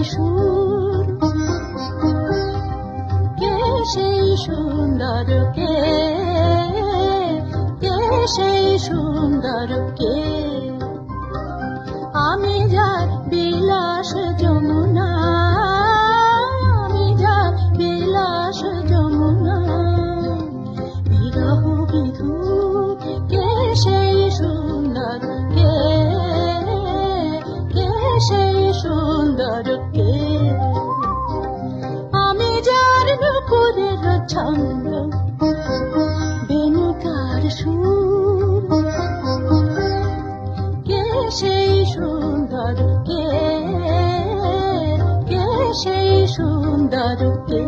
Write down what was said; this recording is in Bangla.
সুর কে সেই সুন্দর কে সেই সুন্দর কে আমি যার বিলাস যমুনা আমি যার বিলাস যমুনা বিরহ বিধুর কে সেই সুন্দর কে সেই সুন্দর কে আমি যার নুপুরের ছন্দ বেনুকার সুর কে সেই সুন্দর কে সেই সুন্দর কে